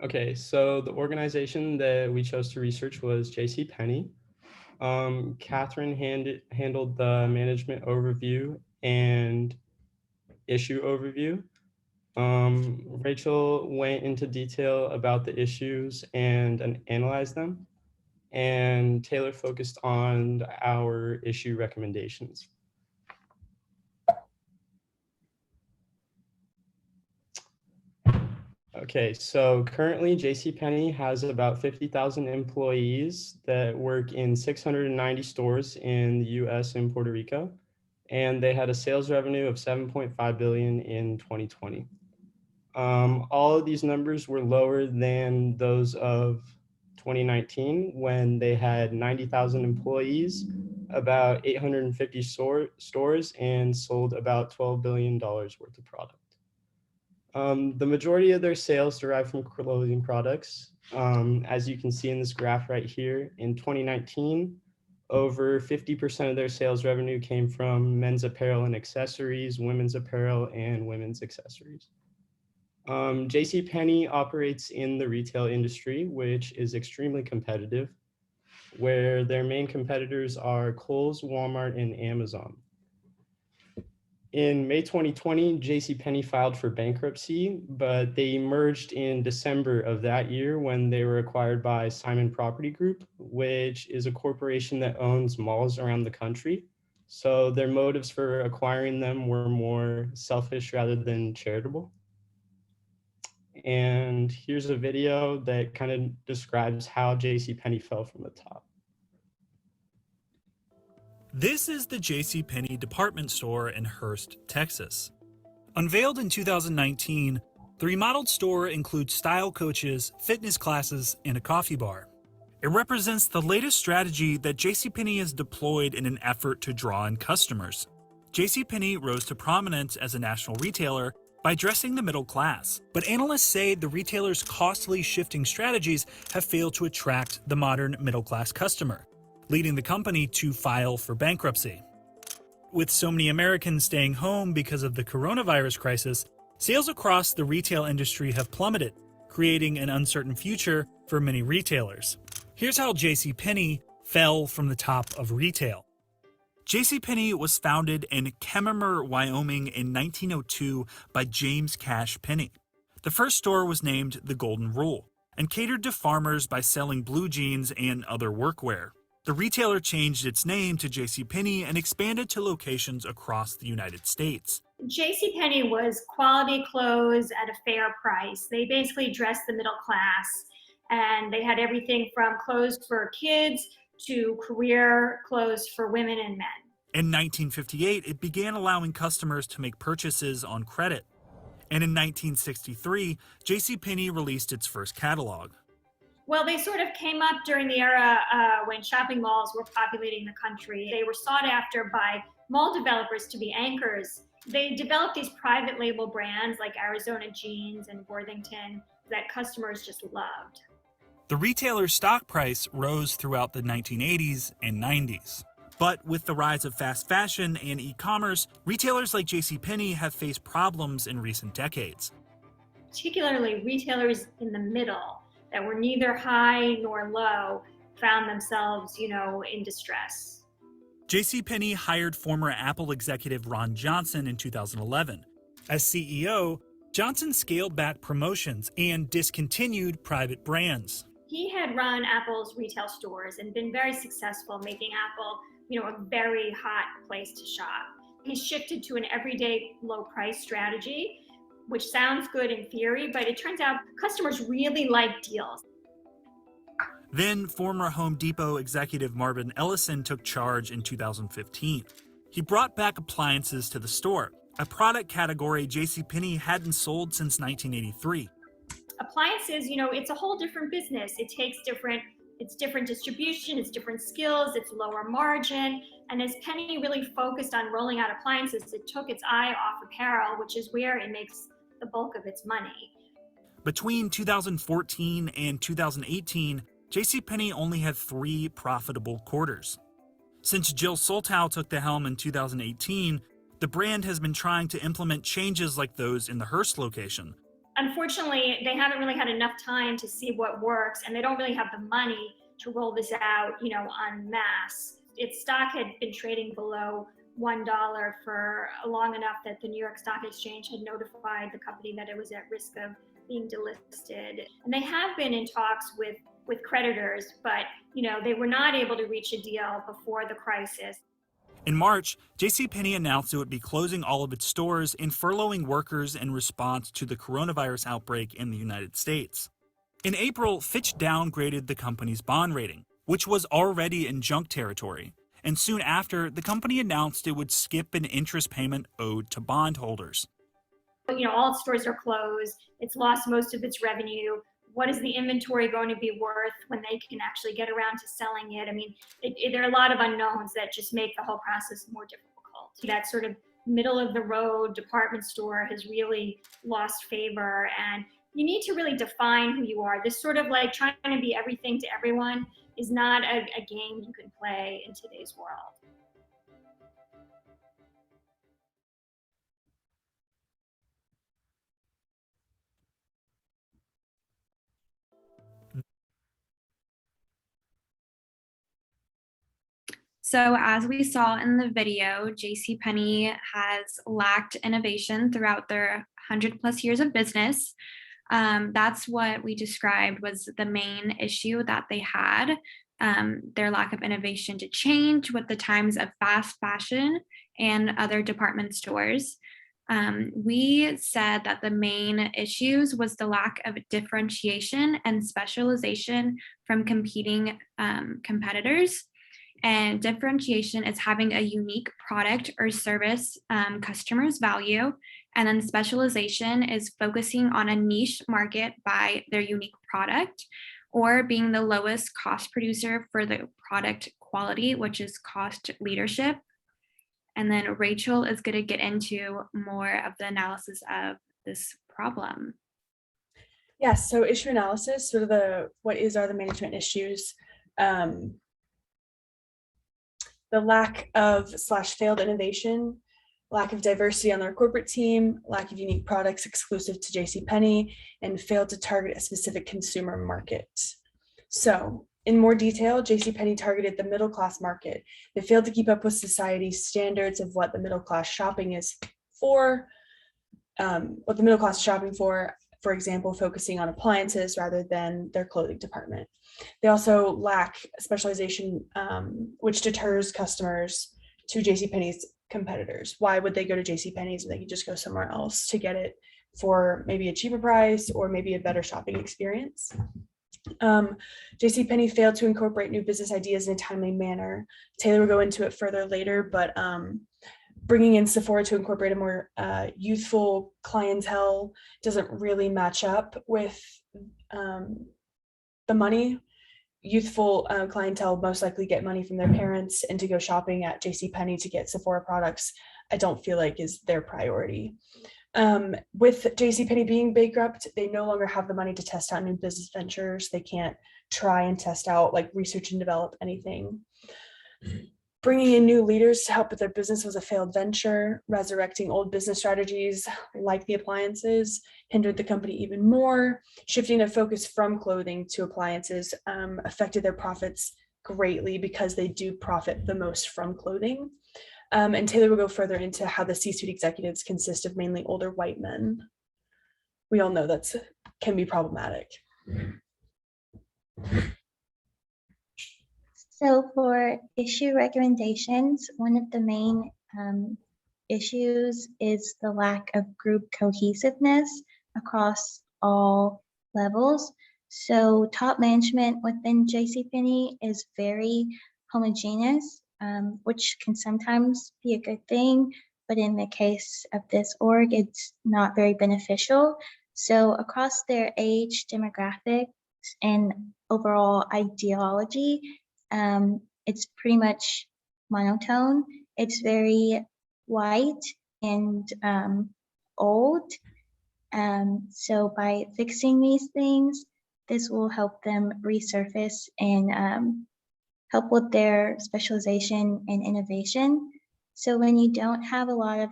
Okay, so the organization that we chose to research was JCPenney. Catherine handled the management overview and issue overview. Rachel went into detail about the issues and analyzed them, and Taylor focused on our issue recommendations. Okay, so currently JCPenney has about 50,000 employees that work in 690 stores in the US and Puerto Rico, and they had a sales revenue of 7.5 billion in 2020. All of these numbers were lower than those of 2019 when they had 90,000 employees, about 850 stores, and sold about $12 billion worth of product. The majority of their sales derive from clothing products. As you can see in this graph right here, in 2019, over 50% of their sales revenue came from men's apparel and accessories, women's apparel, and women's accessories. JCPenney operates in the retail industry, which is extremely competitive, where their main competitors are Kohl's, Walmart, and Amazon. In May 2020, JCPenney filed for bankruptcy, but they emerged in December of that year when they were acquired by Simon Property Group, which is a corporation that owns malls around the country. So their motives for acquiring them were more selfish rather than charitable. And here's a video that kind of describes how JCPenney fell from the top. This is the JCPenney department store in Hurst, Texas. Unveiled in 2019, the remodeled store includes style coaches, fitness classes, and a coffee bar. It represents the latest strategy that JCPenney has deployed in an effort to draw in customers. JCPenney rose to prominence as a national retailer by addressing the middle class, but analysts say the retailer's costly shifting strategies have failed to attract the modern middle-class customer, leading the company to file for bankruptcy. With so many Americans staying home because of the coronavirus crisis, sales across the retail industry have plummeted, creating an uncertain future for many retailers. Here's how JCPenney fell from the top of retail. JCPenney was founded in Kemmerer, Wyoming in 1902 by James Cash Penney. The first store was named the Golden Rule and catered to farmers by selling blue jeans and other workwear. The retailer changed its name to JCPenney and expanded to locations across the United States. JCPenney was quality clothes at a fair price. They basically dressed the middle class, and they had everything from clothes for kids to career clothes for women and men. In 1958, it began allowing customers to make purchases on credit. And in 1963, JCPenney released its first catalog. Well, they sort of came up during the era when shopping malls were populating the country. They were sought after by mall developers to be anchors. They developed these private label brands like Arizona Jeans and Worthington that customers just loved. The retailer's stock price rose throughout the 1980s and 90s. But with the rise of fast fashion and e-commerce, retailers like JCPenney have faced problems in recent decades. Particularly retailers in the middle that were neither high nor low found themselves, in distress. JCPenney hired former Apple executive Ron Johnson in 2011. As CEO, Johnson scaled back promotions and discontinued private brands. He had run Apple's retail stores and been very successful, making Apple, a very hot place to shop. He shifted to an everyday low price strategy, which sounds good in theory, but it turns out customers really like deals. Then former Home Depot executive Marvin Ellison took charge in 2015. He brought back appliances to the store, a product category JCPenney hadn't sold since 1983. Appliances, it's a whole different business. It's different distribution, it's different skills, it's lower margin. And as Penny really focused on rolling out appliances, it took its eye off apparel, which is where it makes the bulk of its money. Between 2014 and 2018, JCPenney only had 3 profitable quarters. Since Jill Soltau took the helm in 2018, the brand has been trying to implement changes like those in the Hearst location. Unfortunately, they haven't really had enough time to see what works, and they don't really have the money to roll this out, en masse. Its stock had been trading below $1 for long enough that the New York Stock Exchange had notified the company that it was at risk of being delisted. And they have been in talks with creditors, but they were not able to reach a deal before the crisis. In March, JCPenney announced it would be closing all of its stores and furloughing workers in response to the coronavirus outbreak in the United States. In April, Fitch downgraded the company's bond rating, which was already in junk territory. And soon after, the company announced it would skip an interest payment owed to bondholders. All its stores are closed. It's lost most of its revenue. What is the inventory going to be worth when they can actually get around to selling it? I mean, there are a lot of unknowns that just make the whole process more difficult. That sort of middle of the road department store has really lost favor, and you need to really define who you are. This sort of like trying to be everything to everyone is not a game you can play in today's world. So as we saw in the video, JCPenney has lacked innovation throughout their 100+ years of business. That's what we described was the main issue that they had, their lack of innovation to change with the times of fast fashion and other department stores. We said that the main issues was the lack of differentiation and specialization from competing competitors. And differentiation is having a unique product or service customers value. And then specialization is focusing on a niche market by their unique product or being the lowest cost producer for the product quality, which is cost leadership. And then Rachel is going to get into more of the analysis of this problem. Yes, so issue analysis, sort of what are the management issues? The lack of / failed innovation, lack of diversity on their corporate team, lack of unique products exclusive to JCPenney, and failed to target a specific consumer market. So in more detail, JCPenney targeted the middle class market. They failed to keep up with society's standards of what the middle class shopping is for, for example, focusing on appliances rather than their clothing department. They also lack specialization, which deters customers to JCPenney's competitors. Why would they go to JCPenney's when they could just go somewhere else to get it for maybe a cheaper price or maybe a better shopping experience? JCPenney failed to incorporate new business ideas in a timely manner. Taylor will go into it further later, but bringing in Sephora to incorporate a more youthful clientele doesn't really match up with the money. Youthful clientele most likely get money from their parents, and to go shopping at JCPenney to get Sephora products, I don't feel like is their priority. With JCPenney being bankrupt, they no longer have the money to test out new business ventures. They can't try and test out, like research and develop anything. Bringing in new leaders to help with their business was a failed venture. Resurrecting old business strategies like the appliances hindered the company even more. Shifting their focus from clothing to appliances affected their profits greatly because they do profit the most from clothing. And Taylor will go further into how the C-suite executives consist of mainly older white men. We all know that can be problematic. So for issue recommendations, one of the main issues is the lack of group cohesiveness across all levels. So top management within JCPenney is very homogeneous, which can sometimes be a good thing, but in the case of this org, it's not very beneficial. So across their age, demographics, and overall ideology, it's pretty much monotone. It's very white and old. So by fixing these things, this will help them resurface and help with their specialization and innovation. So when you don't have a lot of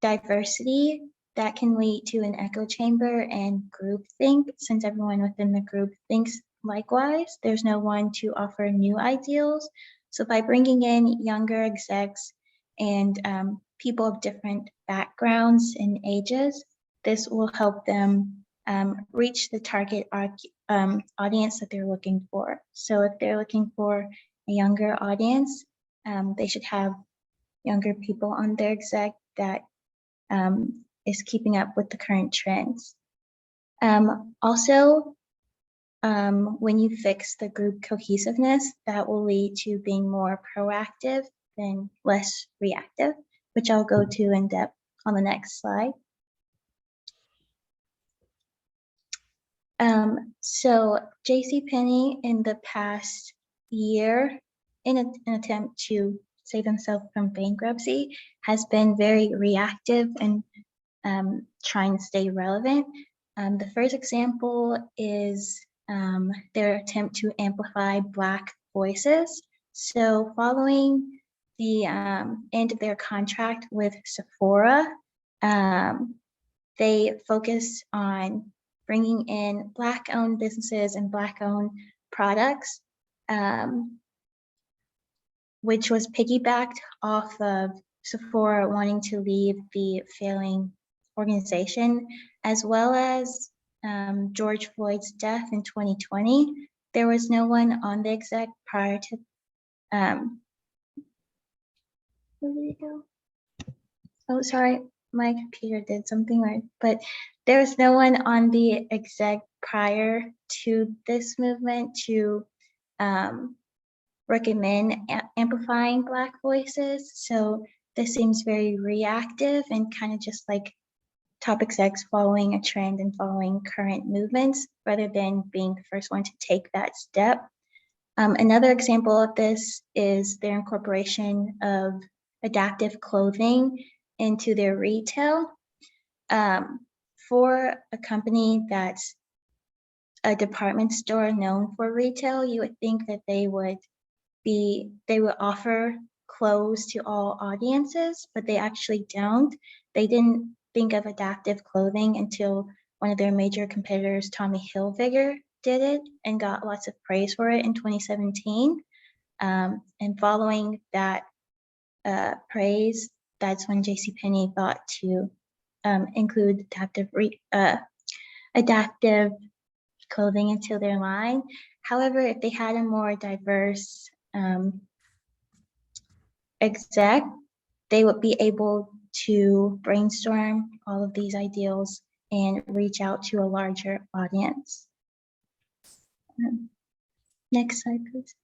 diversity, that can lead to an echo chamber and groupthink, since everyone within the group thinks likewise. There's no one to offer new ideals. So by bringing in younger execs and people of different backgrounds and ages, this will help them reach the target audience that they're looking for. So if they're looking for a younger audience, they should have younger people on their exec that is keeping up with the current trends. Also, when you fix the group cohesiveness, that will lead to being more proactive than less reactive, which I'll go to in depth on the next slide. So JCPenney in the past year, in an attempt to save themselves from bankruptcy, has been very reactive and trying to stay relevant. The first example is their attempt to amplify Black voices. So following the end of their contract with Sephora, they focused on bringing in Black-owned businesses and Black-owned products, which was piggybacked off of Sephora wanting to leave the failing organization, as well as George Floyd's death in 2020. There was no one on the exec prior to, where did it go? Oh, sorry, my computer did something weird, but there was no one on the exec prior to this movement to recommend amplifying Black voices. So this seems very reactive and kind of just like top execs following a trend and following current movements rather than being the first one to take that step. Another example of this is their incorporation of adaptive clothing into their retail. For a company that's a department store known for retail, you would think that they would offer clothes to all audiences, but they actually don't. They didn't think of adaptive clothing until one of their major competitors, Tommy Hilfiger, did it and got lots of praise for it in 2017. And following that praise, that's when JCPenney thought to include adaptive clothing into their line. However, if they had a more diverse exec, they would be able to brainstorm all of these ideals and reach out to a larger audience. Next slide, please.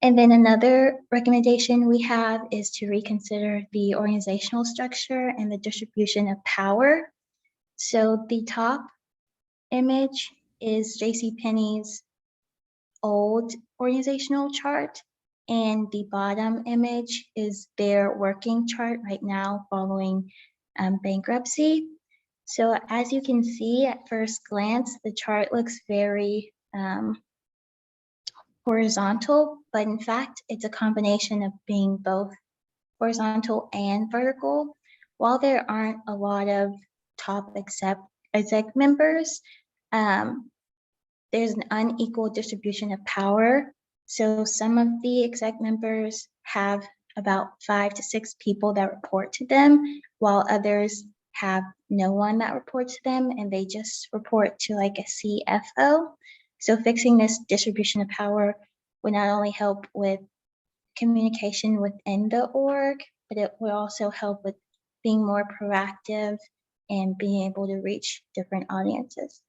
And then another recommendation we have is to reconsider the organizational structure and the distribution of power. So the top image is JCPenney's old organizational chart, and the bottom image is their working chart right now following bankruptcy. So as you can see at first glance, the chart looks very horizontal, but in fact, it's a combination of being both horizontal and vertical. While there aren't a lot of top exec members, there's an unequal distribution of power. So some of the exec members have about 5 to 6 people that report to them, while others have no one that reports to them and they just report to like a CFO. So fixing this distribution of power would not only help with communication within the org, but it will also help with being more proactive and being able to reach different audiences.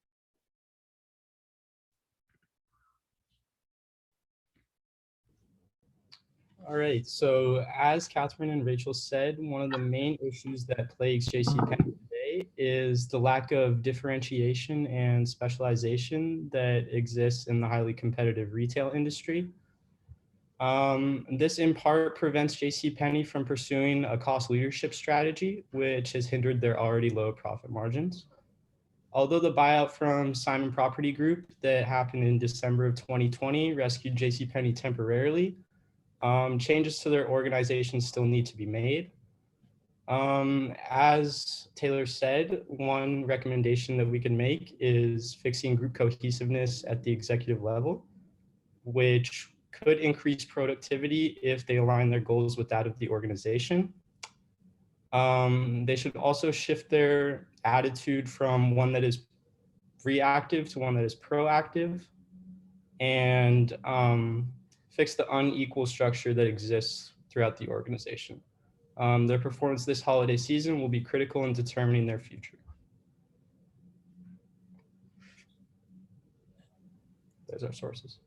All right, so as Catherine and Rachel said, one of the main issues that plagues JCPenney today is the lack of differentiation and specialization that exists in the highly competitive retail industry. This in part prevents JCPenney from pursuing a cost leadership strategy, which has hindered their already low profit margins. Although the buyout from Simon Property Group that happened in December of 2020 rescued JCPenney temporarily, changes to their organization still need to be made. As Taylor said, one recommendation that we can make is fixing group cohesiveness at the executive level, which could increase productivity if they align their goals with that of the organization. They should also shift their attitude from one that is reactive to one that is proactive, and fix the unequal structure that exists throughout the organization. Their performance this holiday season will be critical in determining their future. Those are sources.